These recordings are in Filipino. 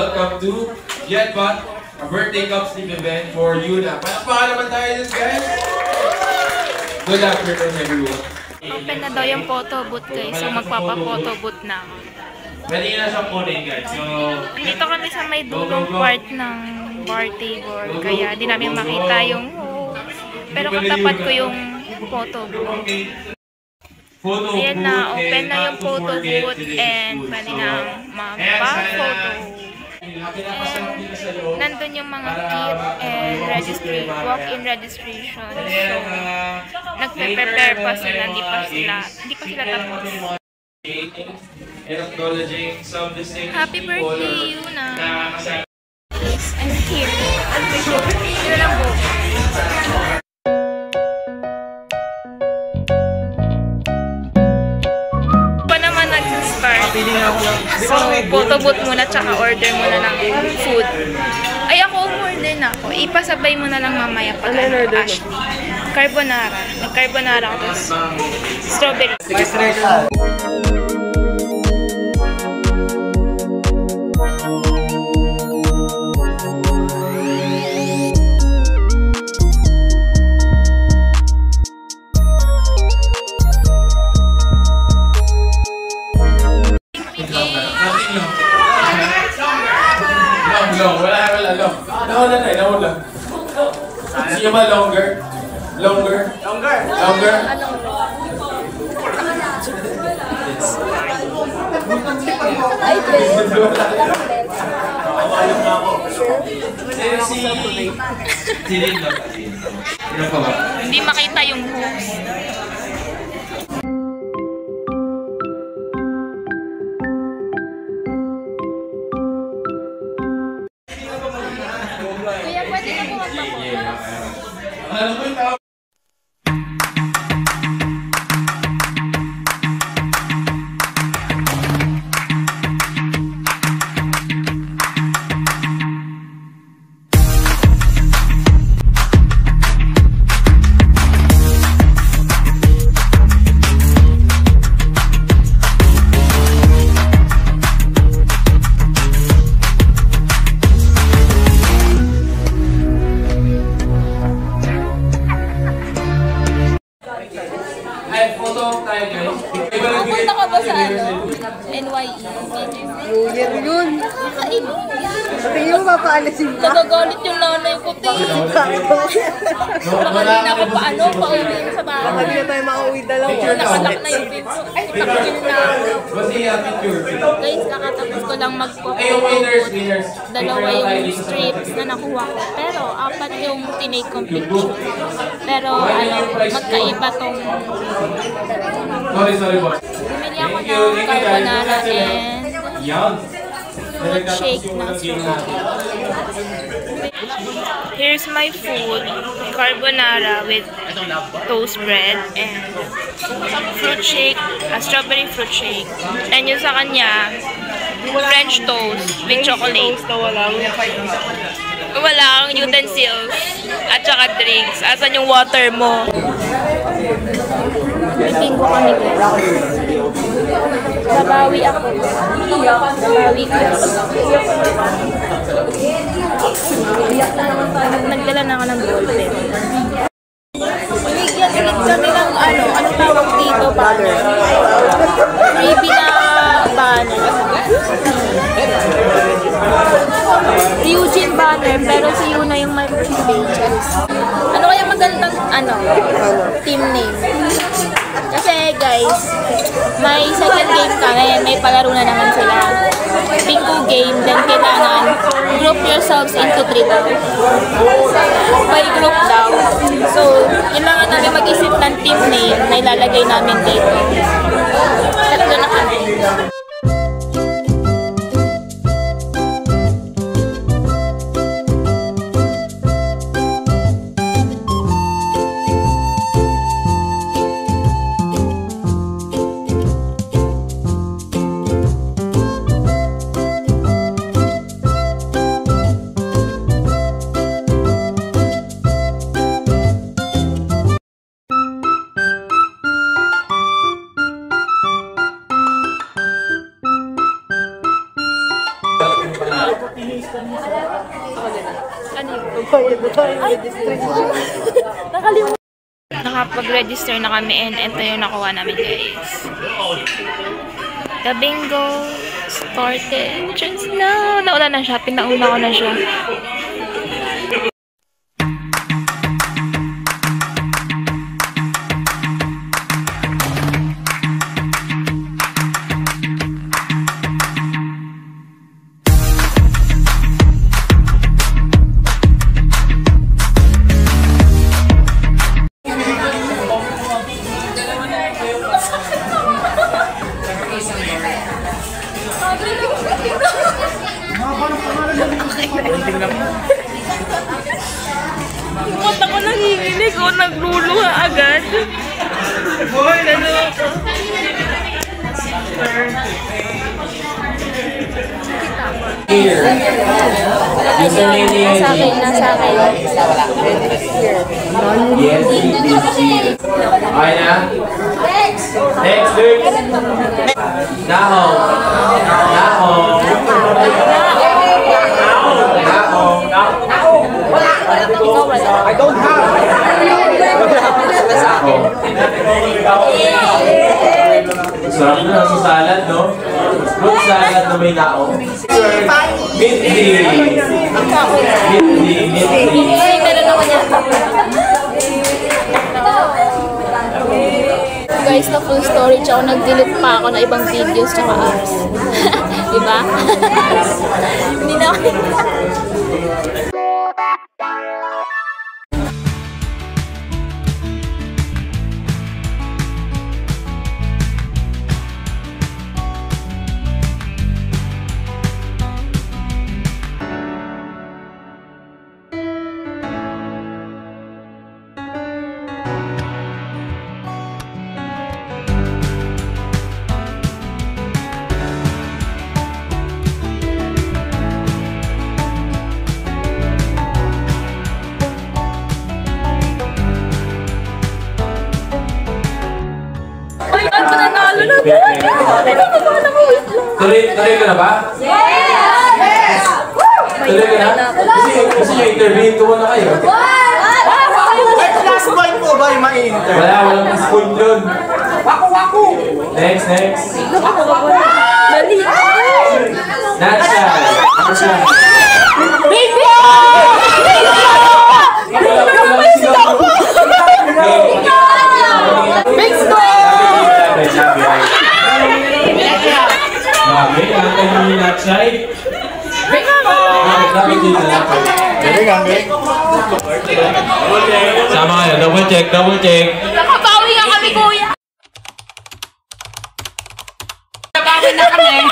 welcome to Yet But, a birthday cup sleep event for Yuna. Palakpakan naman tayo dun, guys! Good afternoon, everyone. Open na daw yung photo booth, guys. So, magpapa-photo booth na. Pwede nyo na siyang kunin, guys. So, dito kami sa may dulong part ng bar table. Kaya di namin makita yung host. Pero katapat ko yung photo booth. Ayan na, open na yung photo booth and pwede na magpa-photo. And nandun yung mga kit and registry, walk-in registration. So, nagpe-prepare pa sila, hindi pa sila tapos. Happy birthday, Yuna! Yes, I'm here. Yun lang po. Pa naman nag-start. So, photo booth muna tsaka order muna ng food. Ay, ako umorder na ako. Ipasabay mo na lang mamaya pag Ashley. Carbonara. Nag-carbonara ako. Strawberry. Wala. Sige ba longer? Longer? Hindi makita yung host. Kuya, pwede na po magpapapos. Pupunta ka ba sa NYE? New Year yun. Nakakainom. Tingin mo papaalisin ka? Nagagalit yung nanay ko, Nakali na ako pauwi sa bahay. Baka di na tayo makauwi dalawa. Nakalak na yung pinto. Ay, takil na ako. Guys, kakatapos ko lang mag-photo. Dalawa yung strips na nakuha ko. Pero, 4 yung tinake kong picture. Pero, magkaiba tong... Bumili ako ng carbonara and fruit shake na strawberry. Here's my food, carbonara with toast bread and fruit shake, a strawberry fruit shake. And yung sa kanya, French toast with chocolate. Wala kang utensils at saka drinks. Asan yung water mo? Meeting ko kami guys. Babawi ako. Babawi ko. Nagdala na ako ng ballpen. Binigyan kami ng ano tawag dito? Banner. Maybe na banner. Ryujin banner, pero si Yuna yung may pages. Ano kaya magandang team name? Kasi guys, may second game ka ngayon, may palaro na naman sila. Bingo game, then kailangan group yourselves into 3 daw. By group daw. So, kailangan namin mag-isip ng team name na ilalagay namin dito. Tatlo na kami. Ano yun? Bayad na tayo registration. Nakalimutan. Nakapag-register na kami and ito yung nakuha namin, guys. The bingo started. Just now. Nauna na siya. Pinauna ko na siya. Ba't ako nanginginig o nagluluha agad? Boy, naloko. Here. Username ni Nasa akin, nasa akin. Yes, please. Okay na? Next, Luke. Nahong. Nahong. I don't have. Sarap na sa salad, no? Fruit salad na may naong. Minty. Minty. Ay, meron naman yan. Guys, na full storage ako. Nag-delete pa ako ng ibang videos tsaka apps. Diba? Hindi na ako. Pananalo na Tuloy ka na ba? Yes! Tuloy ka na? Kasi yung intervene ko muna kayo. Last point po ba yung ma-inter? Walang plus point yun. Waku! Next. Mali. Not shy. Ako siya. Bingo! Big square! Grabe, nakakay mo yung not shy. Dapat dito na. Sama kayo, double check. Nakabawi nga kami, kuya. Nakabawi na kami.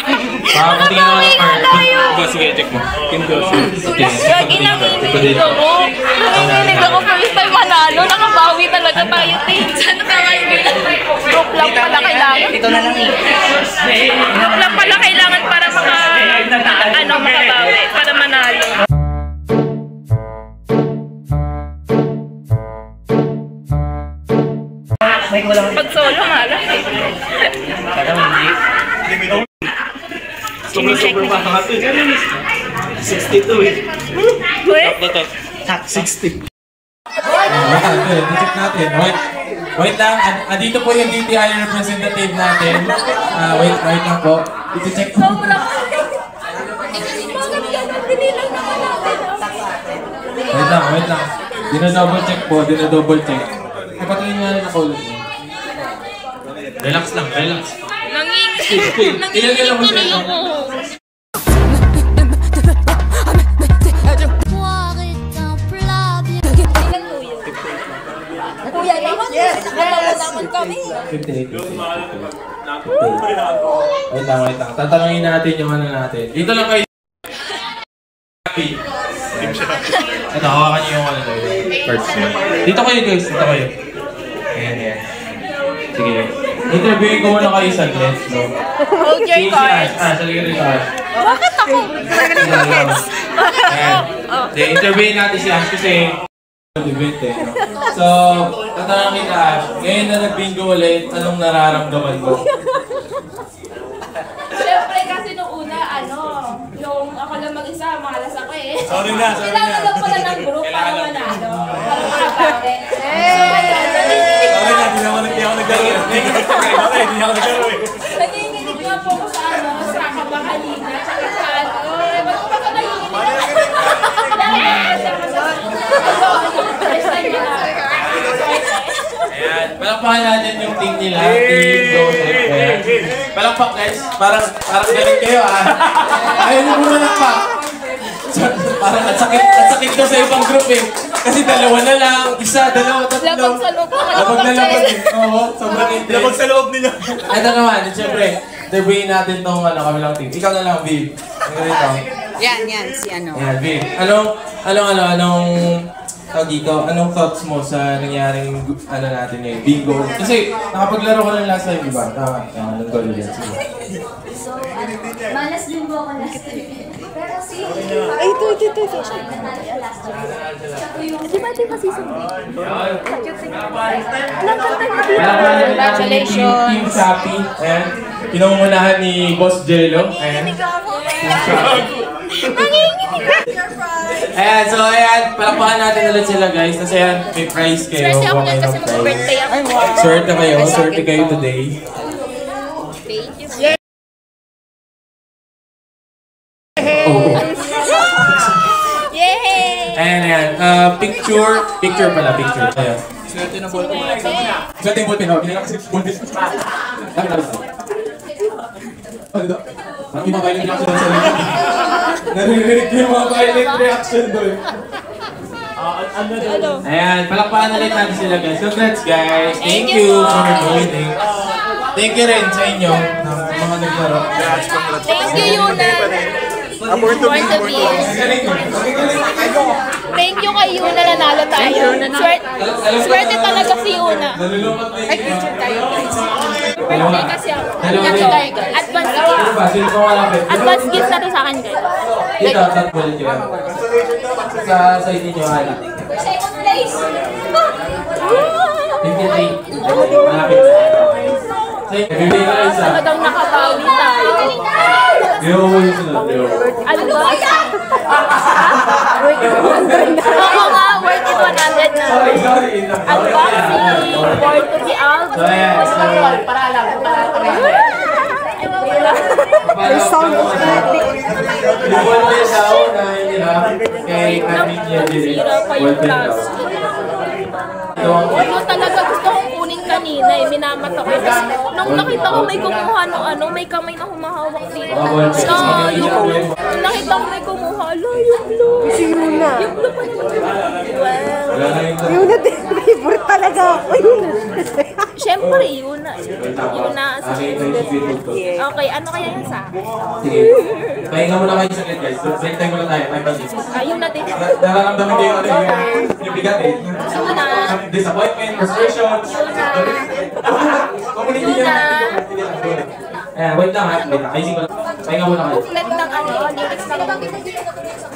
Nakabawi nga tayo. Sige, check mo. Lagi nanginginig ako. Nanginginig ako first time manalo. Nakabawi talaga tayo, team. Sana tayo group lang pala kailangan. Ito na lang. Group lang pala kailangan para makabawi, para manalo. Pag solo, malas eh. Sobrang pa ito. 62 eh. Uy? 60. Check natin. Wait lang. Andito po yung DTI representative natin. Wait lang po. I-check po. Sobrang. Bakit ganun? Dinilang naman natin. Wait lang. Dino-double check. Patingin nga rin ako ulit. Relax lang. Nanginginig tuloy ako. Kuya, yes! Nakalaman kami. 58. Wait lang. Tatanungin natin yung ano natin. Dito lang kayo. Ito, hawakan niyo yung ano tayo. First one. Dito kayo guys. Ayan. Sige. Interviewin ko muna kayo saglit. So, Hold your cards. Salig rin cards. Bakit ako? Ayan. Interviewin natin si Ash kasi event eh. So, tatanungin kita Ash. Ngayon na nag-bingo ulit, anong nararamdaman mo? Siyempre kasi nung una, yung ako lang mag-isa, mga malas ako eh. Sorry na. Kailangan lang pala ng group para manalo. Para makapake. Sorry na, hindi ako naglaro. Hindi ako naglaro eh. Nanginginig nga po ko sa sa kabahalina. Tsaka sa ba't ko ba ka nanginginig? Ayan, palakpakan natin yung team nila. Team Joseph. Ayan. Palakpak guys. Parang galing kayo ah. Ayaw nyo muna lang pa. Parang at sakit ka sa ibang group eh. Kasi dalawa na lang, isa, dalawa, tatlo. Labag sa loob. Labag na labag eh. Oo, sobrang intense. Labag sa loob ninyo. Ito naman, siyempre, interviewin natin tong kabilang team. Ikaw na lang, Viv. Ang ganito. Yan, si ano. Ayan, Viv. Tawag dito, anong thoughts mo sa nangyaring natin ngayon, bingo? Kasi nakapaglaro ko ng last time, di ba? Tama, ng goal yan. So, malas din po ako last time. Pero si... Ay, ito. Di ba ito kasi sabi? Congratulations. Team Shopee. Ayan. Pinangungunahan ni Boss Jello. Ayan. Ayan, so ayan, palakpakan natin ulit sila guys. Kasi ayan, may prize kayo. Swerte ako yan kasi mag-birthday ako. Swerte kayo today. Yay! Ayan. Picture pala. Ayan. Swerte ng ballpen. Swerte yung ballpen. Binigyan kasi ballpen. Dami. Parang yung mga violent reaction doon sa rin. Naririnig ko yung mga violent reaction doon. Ayan, palakpakan na rin natin sila guys. Congrats guys. Thank you for joining. Thank you rin sa inyo na mga naglaro. Thank you, Yuna. Born to be. Thank you kay Yuna, nanalo tayo. Swerte talaga si Yuna. Nalulungat na Ay, picture tayo guys. Birthday kasi ako. Advance gift. Advance gift na to sa akin guys. Dito, tatlo ulit yun. Sa side ninyo, Hana. Second place. 53. Malapit. Sige, bibigay ko lang isa. Talagang nakabawi tayo. Yung yung sunod. Ano ba? Oo nga, worth it 100 na. Sorry. Unboxing, worth to the album. So, ayan. Para lang. May sound of static. Yung wala daw na hinirap kay Admin Yadiri. Ano talaga gusto kong kunin kanina eh, minamat ako. Tapos nung nakita ko may kumuha nung may kamay na humahawak dito. Nung nakita ko may kumuha, yung blue. Si Yuna. Yung blue pa naman. Wow. Yuna, favorite talaga ako. Yuna. Siyempre, Yuna. Yuna. Okay, ano kaya yun sa akin? Sige. Pahinga muna kayo saglit guys. Break time muna tayo. 5 minutes. Ayun natin. Nararamdaman kayo yung bigat eh. Yuna. Disappointment, frustration. Yuna. Ayan, wait lang ha. Ayusin ko lang. Pahinga muna kayo. Booklet ng lyrics ng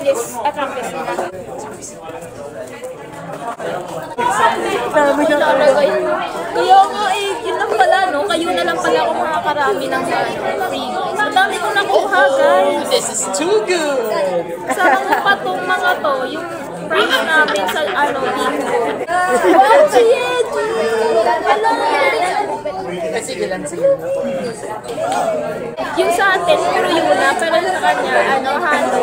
Yes, Atropis. Kaya nga eh, yun lang pala no, kayo na lang pala ako makakarami ng free. Madami ko nakuha guys. This is too good. Kasama pa tong mga to, yung prize namin sa bingo. Wow, si Yeji! Kasi ilan sa Yung sa atin, pero yun na, pero sa kanya, hando.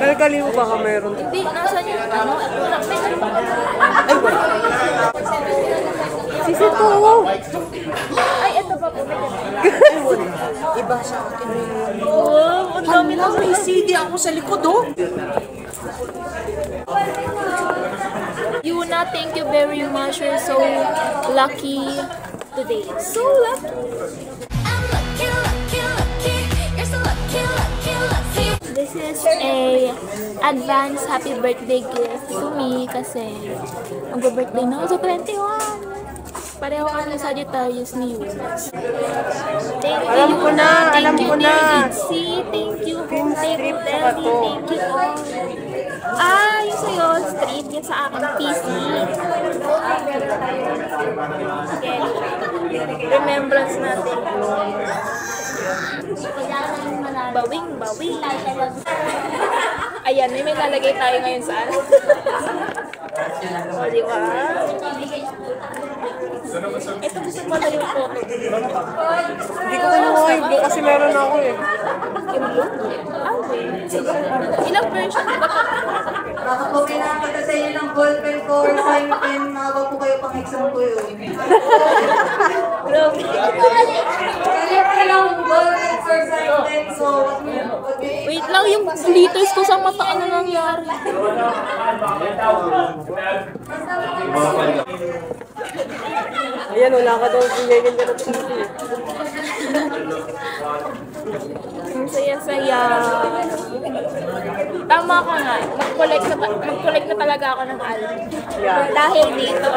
Nagkaliw ba ka meron? Hindi, nasa yung ito lang, may Ay, wala. Sisi to. Ay, ito pa po. Ay, wala. Iba siya. Wow, ang dami na. May CD ako sa likod, oh. Yuna, thank you very much. You're so lucky today. So lucky. I'm lucky, lucky, lucky. You're so lucky, lucky, lucky. This is a advance happy birthday gift to me kasi mag-birthday na ako sa 21. Pareho kami sa Sagittarius ni Yuna. Thank you, Alam ko na, Yuna. alam Thank you, ko na. Nancy. Thank you, Home strip Table pa Daddy. to. Thank you all. Yung sa'yo, strip. Yun sa aking PC. Remembrance natin. Bawing. Ayan, may lalagay tayo ngayon sa ano. O, di ba? Ito gusto pala yung photo. Hindi ko kinuha yung blue kasi meron ako eh. Yung blue? Ah, okay. Ilang version ba ito? Baka po kailangan kita sa inyo ng ballpen ko or fine pen, mawa po kayo pang exam ko yun. Grabe. Kaya kailangan ballpen for fine pen, so Wait lang, yung glitters ko sa mata, ano nangyari? Ayan, wala ka daw pinigil ka na ito. Ang saya-saya. Tama ka nga, mag-collect na talaga ako ng album. Yeah. Dahil dito,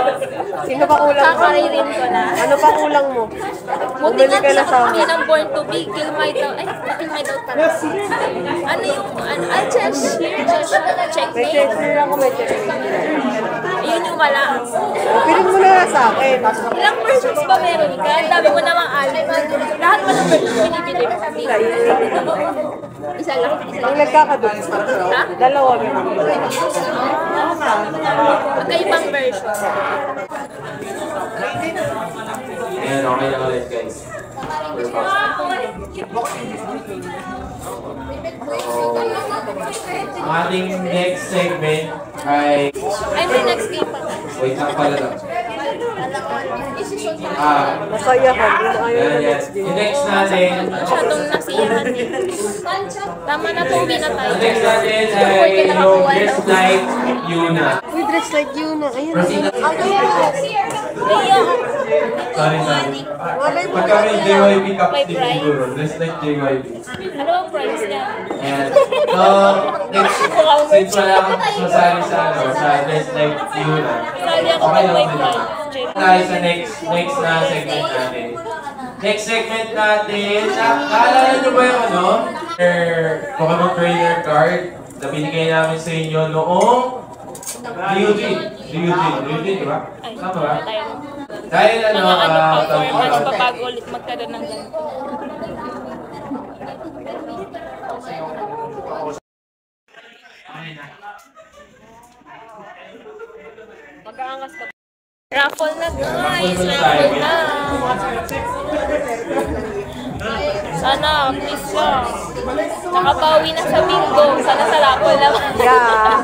Sino pa kulang mo? kakaririn ko na. Ano pa kulang mo? Buti Bumili nga ka na sa sa kami ng Born to Be, Kill My Doubt. Ay, Kill My Doubt pala. Ano yung, Cheshire, May checkmate. checkmate ako, may checkmate. Yun yung wala. Piling mo na sa akin. Ilang versions ba meron ka? Ang dami mo namang album. Lahat mo ng versions binibili mo. Isa lang. Ang nagkakadun. Ha? Dalawa meron. Magkaibang version. Ayan, okay na ulit guys. We're back. Ang ating next segment ay... Ay, may next game pa. Wait lang pala lang. Masaya ka. Ayaw na Yan. next game. Yung next natin... Masyadong nasiyahan eh. Tama na po, uwi na tayo. Yung next natin ay yung Dress Like Yuna. Uy, dress like you na. Ayan. Proceed na. Kaya, Sorry. Walay mo. Pagka may JYP cup May din prize. siguro. Dress Like JYP. ano ang price niya? And so, next, since wala akong sasali sa Dress Like Yuna. Sali ako Okay ng lang may din. price. Tayo sa next na segment natin. Next segment natin, naalala nyo ba yung Pokemon Trainer card na binigay namin sa inyo noong Ryujin, di ba? Ay, Tama ba? tayo. Dahil Mga ano pa, tawag format, dito. papago ulit magkaroon ng ganito. Mag-aangas ka. Raffle na guys! Raffle na Raffle tayo. na! Sana, please lang. Nakabawi na sa bingo. Sana sa raffle naman. Yeah.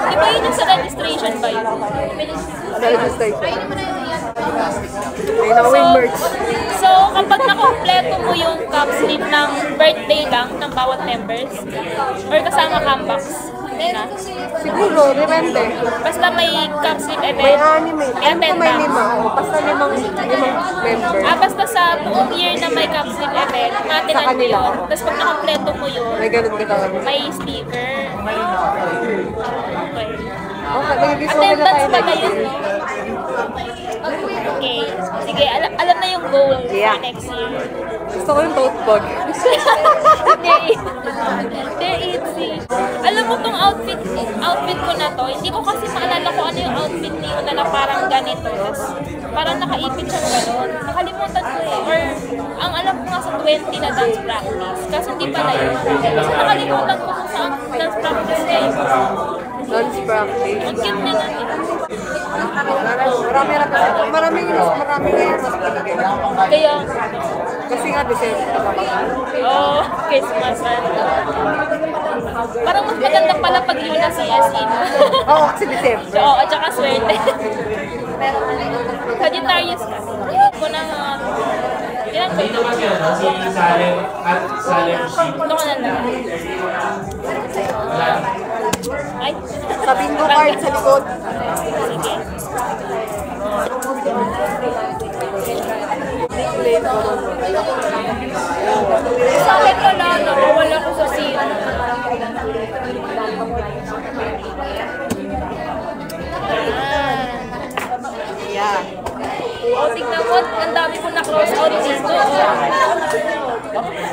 Di ba yun yung sa registration ba yun? Registration. May na-win merch. So, kapag nakompleto mo yung cup slip ng birthday lang ng bawat members, or kasama comeback, na. Siguro, depende. Basta may cup slip May event. anime. Kaya Ano ko may lima? Basta limang member. Basta sa buong year na may cup slip event, matinan Sa mo kanila. yun. Tapos pag nakompleto mo yun, May ganun ka talaga. may sticker. Okay. Okay, nag-gusto na Attendance tayo pala next yun, year. no? Okay. Sige, alam na yung goal Yeah. for next year. Gusto ko yung tote bag. They're easy. Alam mo tong outfit ko na to, hindi ko kasi maalala kung ano yung outfit ni Yuna na parang ganito. Tapos parang nakaipit siyang gano'n. Nakalimutan ko eh. Or ang alam ko nga sa 20 na dance practice. Kasi hindi pala yun. Kasi nakalimutan ko kung saan dance practice niya eh. Dance practice. Ang cute niya na eh. Marami ngayon mas binigay. Kaya, Kasi nga, December. oh, Christmas. Parang mas maganda pala pag Yuna si Asin. Oo, kasi December. Oo, at saka swerte. Sagittarius ka. Ko na mga... Ilan ba Dito ito? kasi si Salem at Salem Sheep. Ito ko na lang. Wala. Ay. Sa bingo card sa likod. Sige. Sa akin wala, nawawala ko sa sino. Yeah. O, tignan mo, ang dami ko na-cross out dito.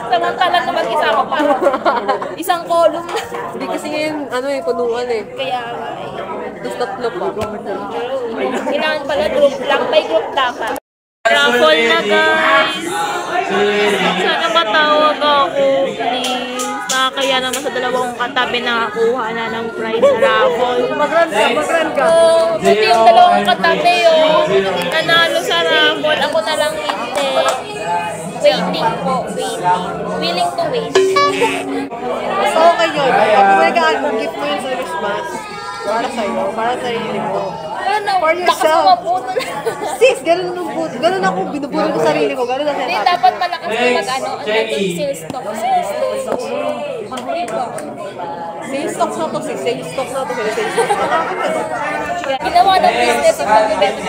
Samantalang na mag-isa ko pa. Isang column na. Hindi kasi ngayon, punuan eh. Kaya, Tapos tatlo pa. kailangan pala group lang. May group dapat. Raffle na guys. Sana matawag ako, please. Nakakaya masaya naman sa dalawang katabi nakakuha na ng prize sa raffle. Mag-run ka. Buti yung dalawang katabi nanalo sa raffle. Ako na lang hindi. Waiting po, waiting. Willing to wait. Basta okay yun. Pag magaan mo, gift mo yun sa Christmas. Para sa'yo, para sa sarili mo. Ano, For lakas yourself. mo maputo na. Sis, ganun ako, binubulong ko sarili ko. Ganun ako. Hindi, dapat malakas na mag-ano. Ang Jenny. sales talk. Sales talk. Diba? Sales stocks na to, sis. Sales stocks na to. Sales stocks na to. Ginawa ng business yung pag-ibenta.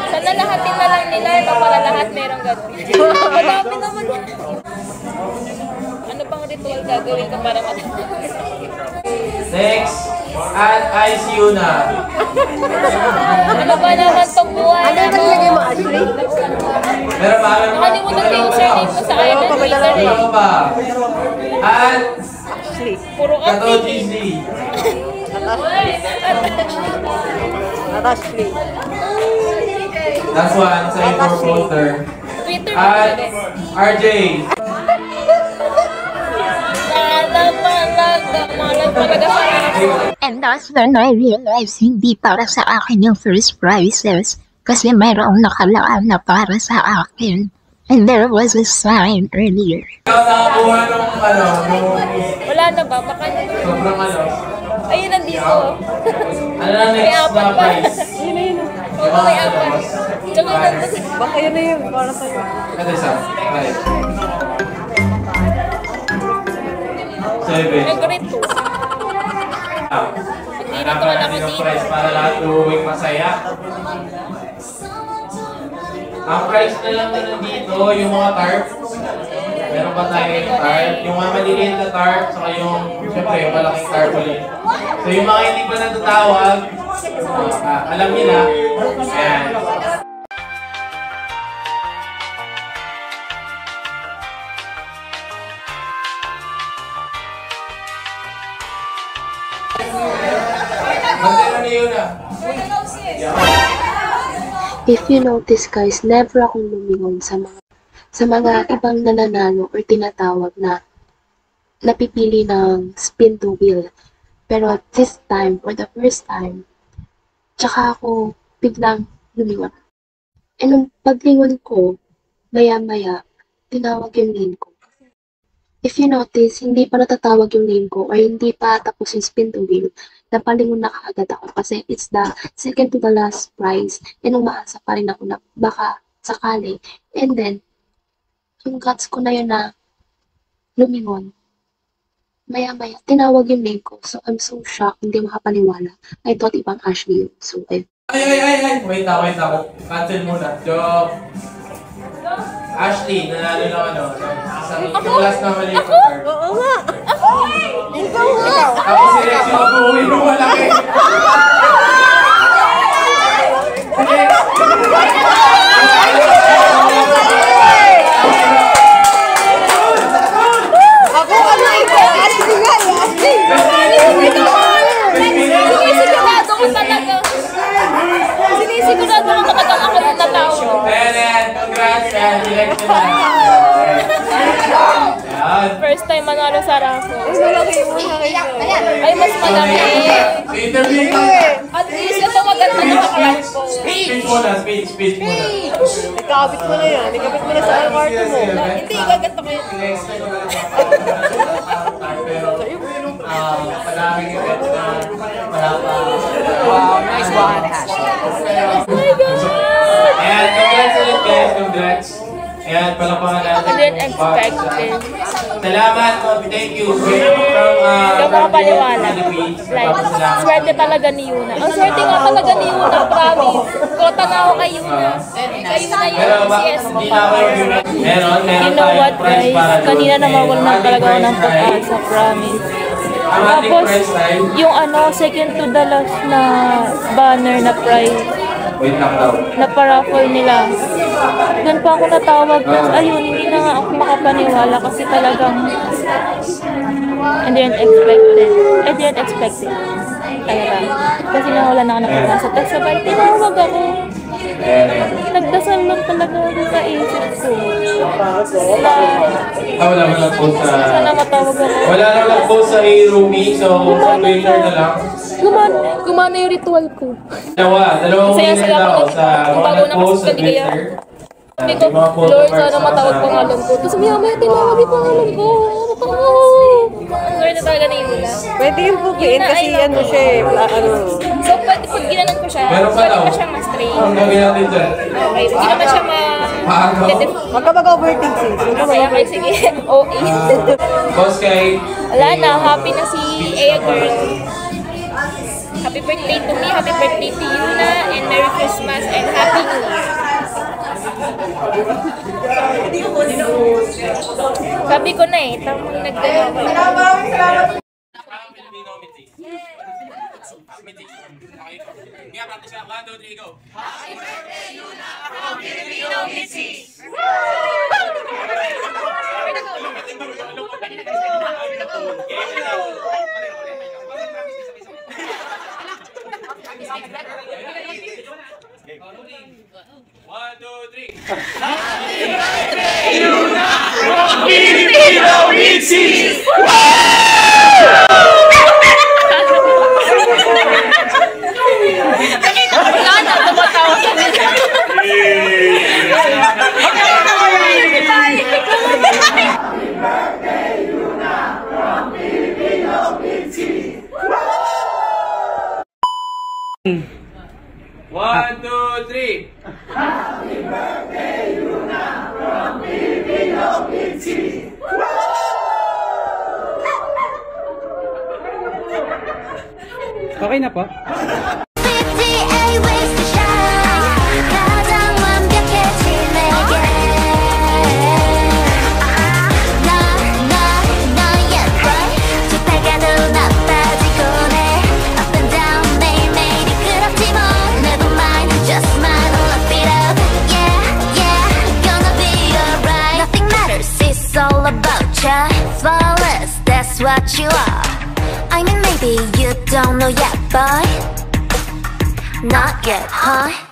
Sana lahatin na lang nila para lahat merong gano'n. Madami naman. Ano bang ritual gagawin ko para matapos? Next, at ICU na. Ano ba naman itong buhay Ano na yung to? nilagay mo, Ashley? Meron pa kami Nakalimutan ko yung username ko sa island Twitter eh. Ano ba? At Ashley. Puro Kato update GC. At Ashley. That's one sa import poster. Twitter ko At talaga. RJ. Malag talaga sa akin. And that's when I realized hindi para sa akin yung first prizes kasi mayroong nakalaan na para sa akin. And there was a sign earlier. Ikaw nakakuha nung nung Wala na ba? Baka na. sobrang Ayun, nandito. ano na May next apat na pa. prize? Oo, may apat. Tsaka nandito. Baka yun na yun, para sa'yo. Ito isa. Five. 7. Nag-rate to. Hanap natin yung prize para lahat tuwing masaya. Ang prize na lang na nandito, yung mga tarp. Meron pa tayo yung tarp. Yung mga maliliit na tarp, saka yung, syempre, yung malaking tarp ulit. So yung mga hindi pa natatawag, alam nila. Ayan. Magkano niyo na? If you notice guys, never akong lumingon sa mga ibang nananalo or tinatawag na napipili ng spin to wheel. Pero this time, for the first time, tsaka ako biglang lumingon. And nung paglingon ko, maya-maya, tinawag yung name ko. If you notice, hindi pa natatawag yung name ko or hindi pa tapos yung spin to wheel, napalingon na kaagad ako kasi it's the second to the last prize and umaasa pa rin ako na baka sakali. And then, yung guts ko na yun na lumingon, maya-maya, tinawag yung name ko. So, I'm so shocked, hindi makapaniwala. I thought ibang Ashley yun. So, Ay! Wait ako. Cancel muna. Joke. Ashley, nanalo ng ano. Yung last na mali yung card. Oo nga. Ikaw nga. Tapos si Rexy mag-uwi ng malaki. Ako ano ito? Ashley nga eh. Ashley. Sinisigurado ko talaga. Sinisigurado ko talaga ako yung natao. Ayan. Congrats. Ayan, election na. Ayan. First time manalo sa raffle. Malaki mo na kayo. Ay, mas malaki. Interview ka. At least ito maganda na kakarangko. Speech muna. Speech muna. Ikabit mo na yan. Ikabit mo na sa kwarto mo. Hindi, gaganda ko yun. Next time ko na pero palaging event na wala pa. Wow, nice one. Ayan, congrats ulit guys, congrats. Ayan, palapangan natin. I didn't expect it. Salamat, thank you. From Hindi ako makapaniwala. Philippines. Like, Papasalamat. swerte talaga ni Yuna. Ang swerte nga talaga ni Yuna, promise. Kota na ako kay Yuna. Kay Yuna Pero yung ba, CS hindi na ako yung meron You know tayong what prize guys? para doon. Kanina naman Ang talaga ako ating ng prize ay- pag-asa, promise. Ang ating Tapos, prize ay, yung ano, second to the last na banner na prize, wait lang daw. na paraffle nila. Doon pa ako natawag. Tapos, ayun, hindi na nga ako makapaniwala kasi talagang I didn't expect it. Talaga. Kasi nawala na ako ng pag-asa. Tapos sabay, tinawag ako. Ayan. Nagdasal lang talaga ako sa isip ko. Wala mo lang post sa... Sana matawag ako. Wala na lang post sa Rumi, so Twitter na lang. Gumana yung ritual ko. Dalawang winner Saya-saya daw ako sa bago mga post sa nakasigaliya. Twitter. Sabi ko, Lord, sana matawag pangalan ko. Tapos maya-maya tinawag yung pangalan ko. Lord, na talaga na yun. Pwede yung bukiin kasi ano siya eh. So, pwede pag ginanon ko siya, Meron pa pwede daw. pa siya ma-strain. Ang gawin natin dyan. Okay, hindi naman siya Huwag ka mag-overthink sis. Huwag ka Okay, sige. OA. Post kay... Wala na, happy na si Aya Girl. Happy birthday to me, happy birthday to you na, and Merry Christmas and Happy New Year. Sabi ko na eh, tamang nagdala. One, two, three. Wala na, tumatawa ka. One, two, three. Okay na po. 58 ways to shine 가장 완벽해진 내게 너의 boy 좁아가도 나빠지고 내 up and down 매일매일이 그렇지 뭐 Never mind, just smile, lift it up Yeah, yeah, gonna be alright Nothing matters, it's all about you Flawless, that's what you are I mean maybe you don't know yet, boy Not yet, huh?